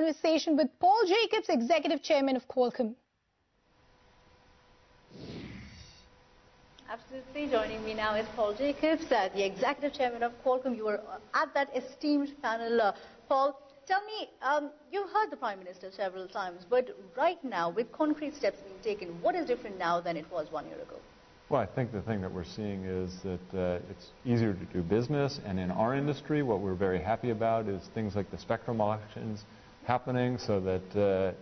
Conversation with Paul Jacobs, Executive Chairman of Qualcomm. Absolutely. Joining me now is Paul Jacobs, the Executive Chairman of Qualcomm. You were at that esteemed panel. Paul, tell me, you heard the Prime Minister several times, but right now, with concrete steps being taken, what is different now than it was 1 year ago? Well, I think the thing that we're seeing is that it's easier to do business, and in our industry, what we're very happy about is things like the spectrum auctions happening so that the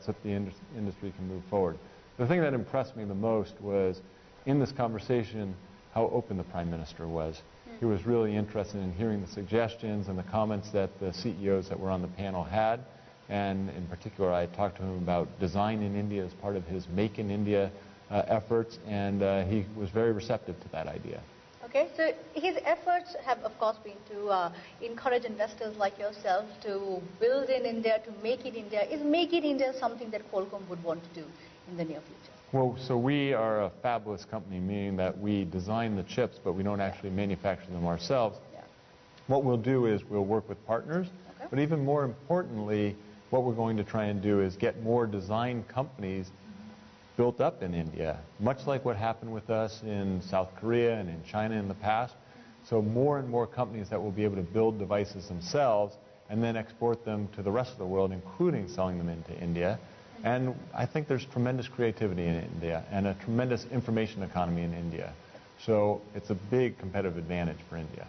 industry can move forward. The thing that impressed me the most was in this conversation how open the Prime Minister was. He was really interested in hearing the suggestions and the comments that the CEOs that were on the panel had, and in particular I talked to him about design in India as part of his Make in India efforts, and he was very receptive to that idea. Okay, so his efforts have, of course, been to encourage investors like yourself to build in India, to make it India. Is Make it India something that Qualcomm would want to do in the near future? Well, so we are a fabless company, meaning that we design the chips, but we don't actually manufacture them ourselves. Yeah. What we'll do is we'll work with partners, but even more importantly, what we're going to try and do is get more design companies built up in India, much like what happened with us in South Korea and in China in the past. So more and more companies that will be able to build devices themselves and then export them to the rest of the world, including selling them into India. And I think there's tremendous creativity in India and a tremendous information economy in India. So it's a big competitive advantage for India.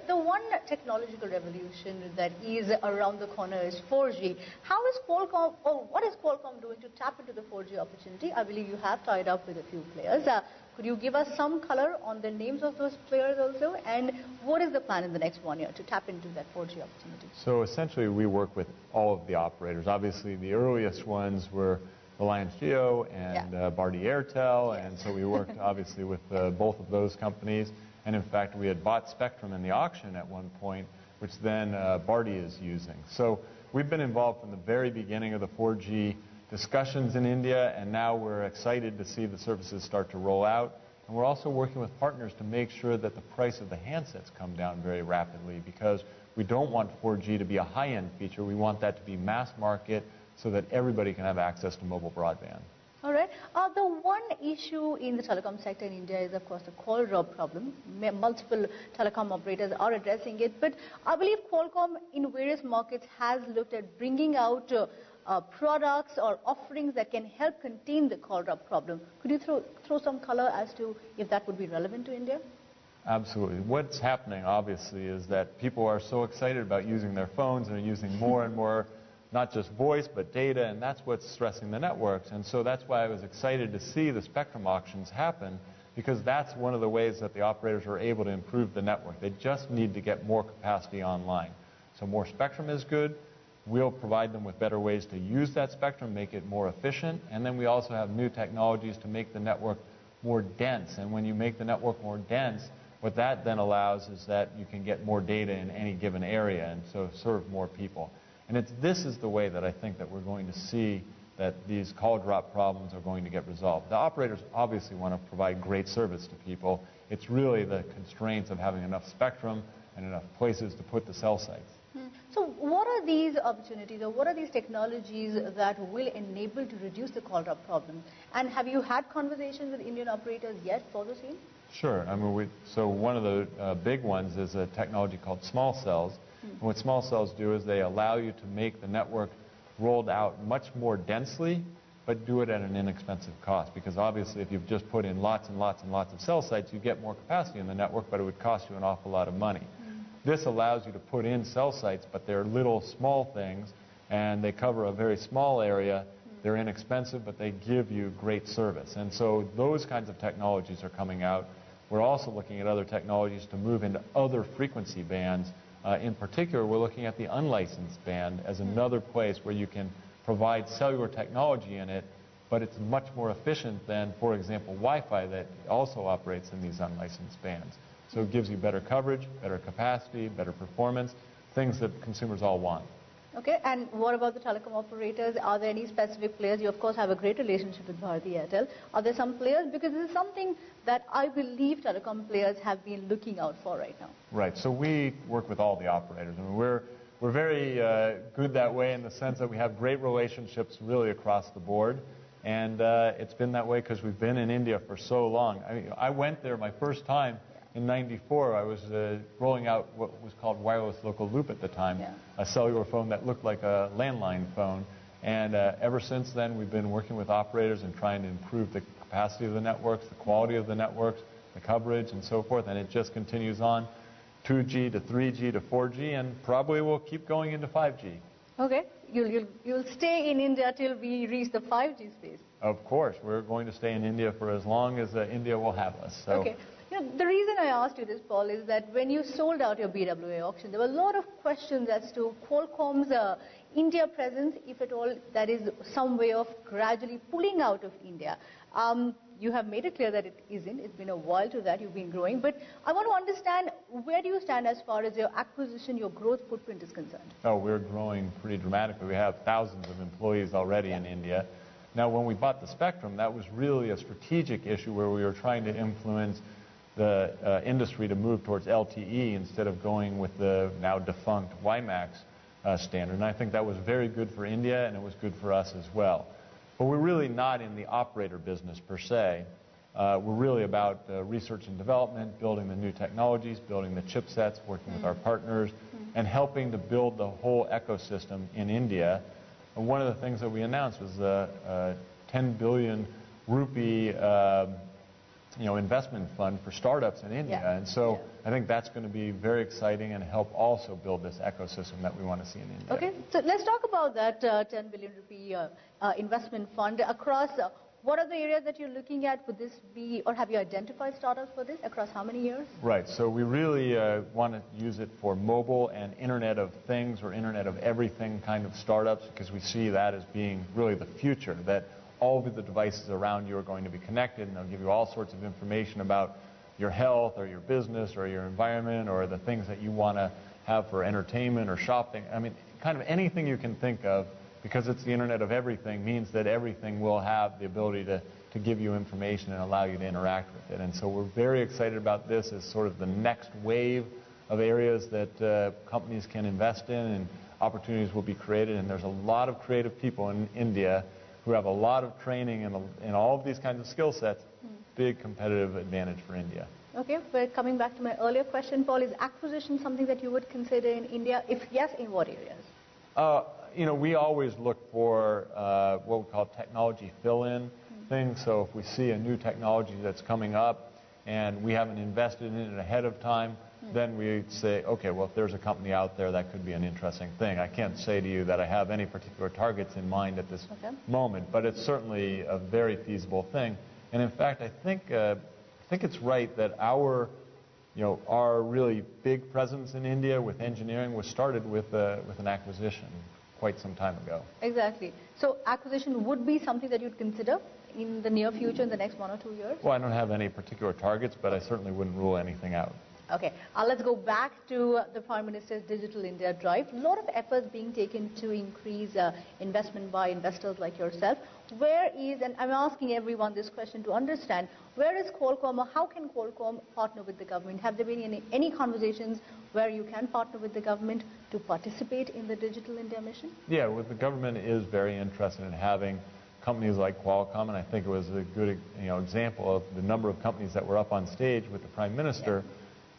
The one technological revolution that is around the corner is 4G. How is Qualcomm, or what is Qualcomm doing to tap into the 4G opportunity? I believe you have tied up with a few players. Could you give us some color on the names of those players also? And what is the plan in the next 1 year to tap into that 4G opportunity? So essentially we work with all of the operators. Obviously the earliest ones were Reliance Jio and Bharti Airtel, yes. And so we worked obviously with both of those companies. And in fact, we had bought spectrum in the auction at one point, which then Bharti is using. So we've been involved from the very beginning of the 4G discussions in India, and now we're excited to see the services start to roll out. And we're also working with partners to make sure that the price of the handsets come down very rapidly, because we don't want 4G to be a high-end feature. We want that to be mass market so that everybody can have access to mobile broadband. All right. The one issue in the telecom sector in India is, of course, the call drop problem. Multiple telecom operators are addressing it, but I believe Qualcomm in various markets has looked at bringing out products or offerings that can help contain the call drop problem. Could you throw some color as to if that would be relevant to India? Absolutely. What's happening, obviously, is that people are so excited about using their phones and are using more and more not just voice, but data, and that's what's stressing the networks. And so that's why I was excited to see the spectrum auctions happen, because that's one of the ways that the operators are able to improve the network. They just need to get more capacity online. So more spectrum is good. We'll provide them with better ways to use that spectrum, make it more efficient, and then we also have new technologies to make the network more dense. And when you make the network more dense, what that then allows is that you can get more data in any given area and so serve more people. And this is the way that I think that we're going to see that these call drop problems are going to get resolved. The operators obviously want to provide great service to people. It's really the constraints of having enough spectrum and enough places to put the cell sites. So what are these opportunities, or what are these technologies that will enable to reduce the call drop problem? And have you had conversations with Indian operators yet for the same? Sure. I mean, so one of the big ones is a technology called small cells. And what small cells do is they allow you to make the network rolled out much more densely, but do it at an inexpensive cost. Because obviously if you've just put in lots and lots and lots of cell sites, you get more capacity in the network, but it would cost you an awful lot of money. This allows you to put in cell sites, but they're little small things, and they cover a very small area. They're inexpensive, but they give you great service. And so those kinds of technologies are coming out. We're also looking at other technologies to move into other frequency bands. In particular, we're looking at the unlicensed band as another place where you can provide cellular technology in it, but it's much more efficient than, for example, Wi-Fi that also operates in these unlicensed bands. So it gives you better coverage, better capacity, better performance, things that consumers all want. Okay, and what about the telecom operators? Are there any specific players? You, of course, have a great relationship with Bharti Airtel. Are there some players? Because this is something that I believe telecom players have been looking out for right now. Right, so we work with all the operators. I mean, we're very good that way in the sense that we have great relationships really across the board. And it's been that way because we've been in India for so long. I mean, I went there my first time in '94. I was rolling out what was called wireless local loop at the time, a cellular phone that looked like a landline phone. And ever since then, we've been working with operators and trying to improve the capacity of the networks, the quality of the networks, the coverage, and so forth. And it just continues on, 2G to 3G to 4G, and probably will keep going into 5G. Okay. You'll stay in India till we reach the 5G space. Of course. We're going to stay in India for as long as India will have us. So. Okay. You know, the reason I asked you this, Paul, is that when you sold out your BWA auction, there were a lot of questions as to Qualcomm's India presence, if at all that is some way of gradually pulling out of India. You have made it clear that it isn't. It's been a while to that. You've been growing. But I want to understand, where do you stand as far as your acquisition, your growth footprint is concerned? Oh, we're growing pretty dramatically. We have thousands of employees already in India. Now, when we bought the spectrum, that was really a strategic issue where we were trying to influence the industry to move towards LTE instead of going with the now defunct WiMAX standard. And I think that was very good for India, and it was good for us as well. But we're really not in the operator business per se. We're really about research and development, building the new technologies, building the chipsets, working with our partners, and helping to build the whole ecosystem in India. And one of the things that we announced was a 10 billion rupee investment fund for startups in India. And so I think that's going to be very exciting and help also build this ecosystem that we want to see in India. Okay, so let's talk about that 10 billion rupee investment fund. Across, what are the areas that you're looking at? Would this be, or have you identified startups for this? Across how many years? Right, so we really want to use it for mobile and Internet of Things or Internet of Everything kind of startups, because we see that as being really the future, that all of the devices around you are going to be connected, and they'll give you all sorts of information about your health or your business or your environment or the things that you want to have for entertainment or shopping. I mean, kind of anything you can think of, because it's the Internet of Everything, means that everything will have the ability to give you information and allow you to interact with it. And so we're very excited about this as sort of the next wave of areas that companies can invest in, and opportunities will be created. And there's a lot of creative people in India who have a lot of training in all of these kinds of skill sets. Big competitive advantage for India. Okay, but coming back to my earlier question, Paul, is acquisition something that you would consider in India? If yes, in what areas? We always look for what we call technology fill-in things. So if we see a new technology that's coming up and we haven't invested in it ahead of time, then we say, okay, well, if there's a company out there, that could be an interesting thing. I can't say to you that I have any particular targets in mind at this moment, but it's certainly a very feasible thing. And in fact, I think it's right that our really big presence in India with engineering was started with an acquisition quite some time ago. Exactly. So acquisition would be something that you'd consider in the near future, in the next 1 or 2 years? Well, I don't have any particular targets, but I certainly wouldn't rule anything out. Okay, let's go back to the Prime Minister's Digital India Drive. A lot of efforts being taken to increase investment by investors like yourself. Where is, and I'm asking everyone this question to understand, where is Qualcomm, or how can Qualcomm partner with the government? Have there been any conversations where you can partner with the government to participate in the Digital India mission? Yeah, well, the government is very interested in having companies like Qualcomm, and I think it was a good example of the number of companies that were up on stage with the Prime Minister.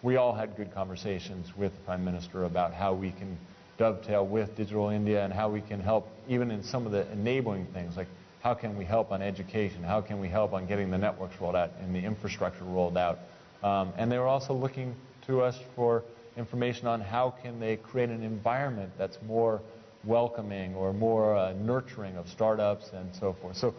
We all had good conversations with the Prime Minister about how we can dovetail with Digital India and how we can help even in some of the enabling things, like how can we help on education, how can we help on getting the networks rolled out and the infrastructure rolled out. And they were also looking to us for information on how can they create an environment that's more welcoming or more nurturing of startups and so forth. So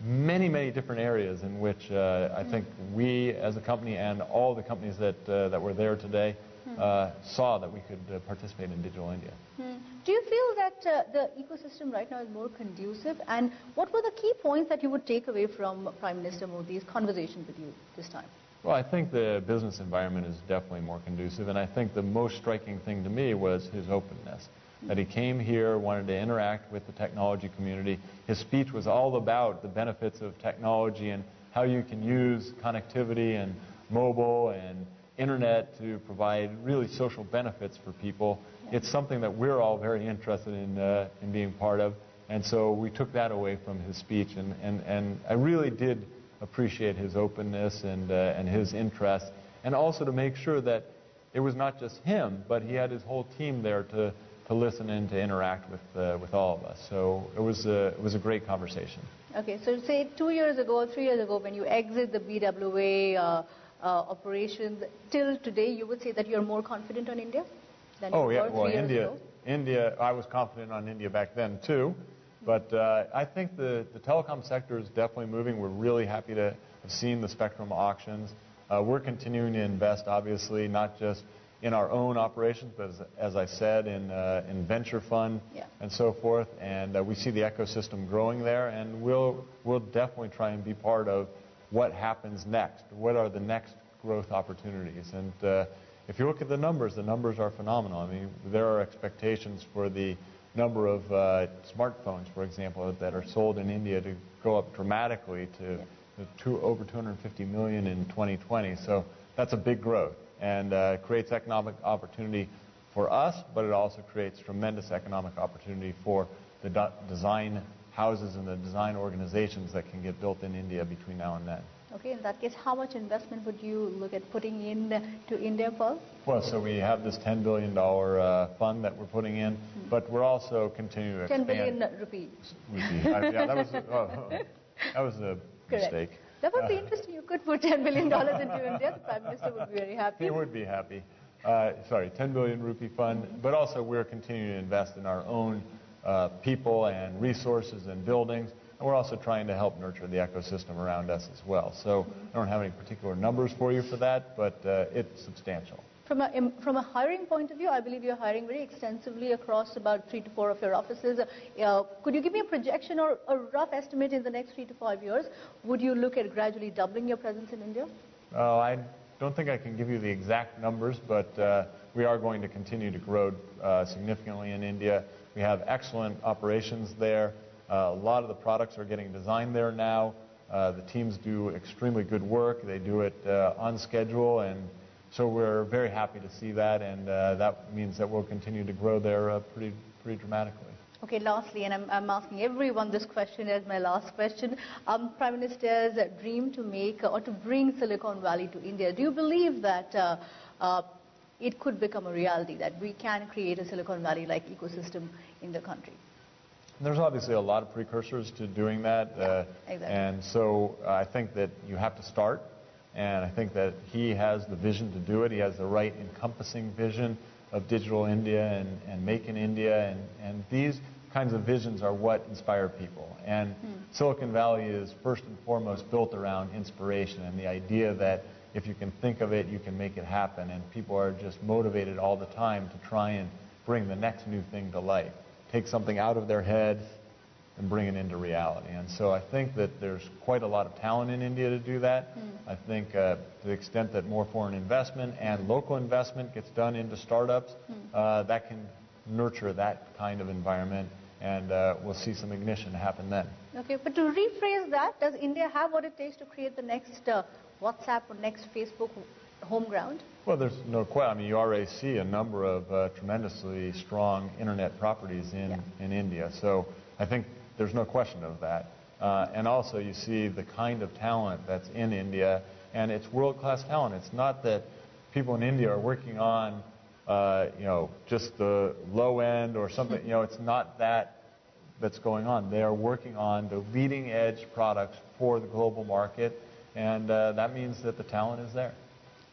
many, many different areas in which I think we as a company and all the companies that were there today saw that we could participate in Digital India. Do you feel that the ecosystem right now is more conducive? And what were the key points that you would take away from Prime Minister Modi's conversation with you this time? Well, I think the business environment is definitely more conducive, and I think the most striking thing to me was his openness. That he came here, wanted to interact with the technology community. His speech was all about the benefits of technology and how you can use connectivity and mobile and internet to provide really social benefits for people. it's something that we're all very interested in being part of. And so we took that away from his speech, and I really did appreciate his openness and his interest, and also to make sure that it was not just him, but he had his whole team there to listen and to interact with all of us. So it was a great conversation. Okay, so say 2 years ago, 3 years ago, when you exit the BWA operations, till today, you would say that you're more confident on India than you were 3 years ago? India, I was confident on India back then too, but I think the telecom sector is definitely moving. We're really happy to have seen the spectrum auctions. We're continuing to invest, obviously, not just in our own operations, but as I said, in venture fund and so forth. And we see the ecosystem growing there, and we'll definitely try and be part of what happens next. What are the next growth opportunities? And if you look at the numbers are phenomenal. I mean, there are expectations for the number of smartphones, for example, that are sold in India to go up dramatically to over 250 million in 2020. So that's a big growth, and creates economic opportunity for us, but it also creates tremendous economic opportunity for the design houses and the design organizations that can get built in India between now and then. Okay, in that case, how much investment would you look at putting in to India, Paul? Well, so we have this $10 billion fund that we're putting in, but we're also continuing to expand. 10 billion rupees. Yeah, that was a mistake. That would be interesting. You could put $10 billion into India. The Prime Minister would be very happy. He would be happy. Sorry, 10 billion rupee fund, but also we're continuing to invest in our own people and resources and buildings. And we're also trying to help nurture the ecosystem around us as well. So I don't have any particular numbers for you for that, but it's substantial. From a hiring point of view, I believe you're hiring very extensively across about 3 to 4 of your offices. Could you give me a projection or a rough estimate in the next 3 to 5 years? Would you look at gradually doubling your presence in India? I don't think I can give you the exact numbers, but we are going to continue to grow significantly in India. We have excellent operations there. A lot of the products are getting designed there now. The teams do extremely good work. They do it on schedule, and so we're very happy to see that, and that means that we'll continue to grow there pretty dramatically. Okay, lastly, and I'm asking everyone this question as my last question. Prime Minister's dream to make or to bring Silicon Valley to India. Do you believe that it could become a reality, that we can create a Silicon Valley-like ecosystem in the country? There's obviously a lot of precursors to doing that, exactly. And so I think that you have to start, and I think that he has the vision to do it. He has the right encompassing vision of Digital India and Make in India, and these kinds of visions are what inspire people. And Silicon Valley is first and foremost built around inspiration and the idea that if you can think of it, you can make it happen, and people are just motivated all the time to try and bring the next new thing to life. Take something out of their head and bring it into reality. And so I think that there's quite a lot of talent in India to do that. I think to the extent that more foreign investment and local investment gets done into startups, that can nurture that kind of environment, and we'll see some ignition happen then. Okay, but to rephrase that, does India have what it takes to create the next WhatsApp or next Facebook home ground? Well, there's no question. I mean, you already see a number of tremendously strong internet properties in India. So I think there's no question of that. And also you see the kind of talent that's in India, and it's world-class talent. It's not that people in India are working on, just the low end or something. It's not that's going on. They are working on the leading-edge products for the global market, and that means that the talent is there.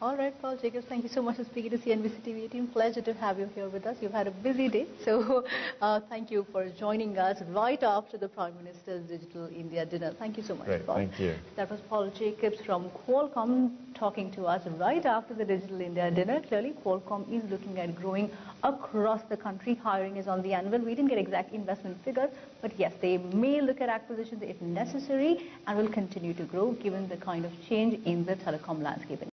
All right, Paul Jacobs, thank you so much for speaking to CNBC TV 18. Pleasure to have you here with us. You've had a busy day, so thank you for joining us right after the Prime Minister's Digital India dinner. Thank you so much, Great, Paul. thank you. That was Paul Jacobs from Qualcomm talking to us right after the Digital India dinner. Clearly, Qualcomm is looking at growing across the country. Hiring is on the anvil. We didn't get exact investment figures, but yes, they may look at acquisitions if necessary and will continue to grow given the kind of change in the telecom landscape.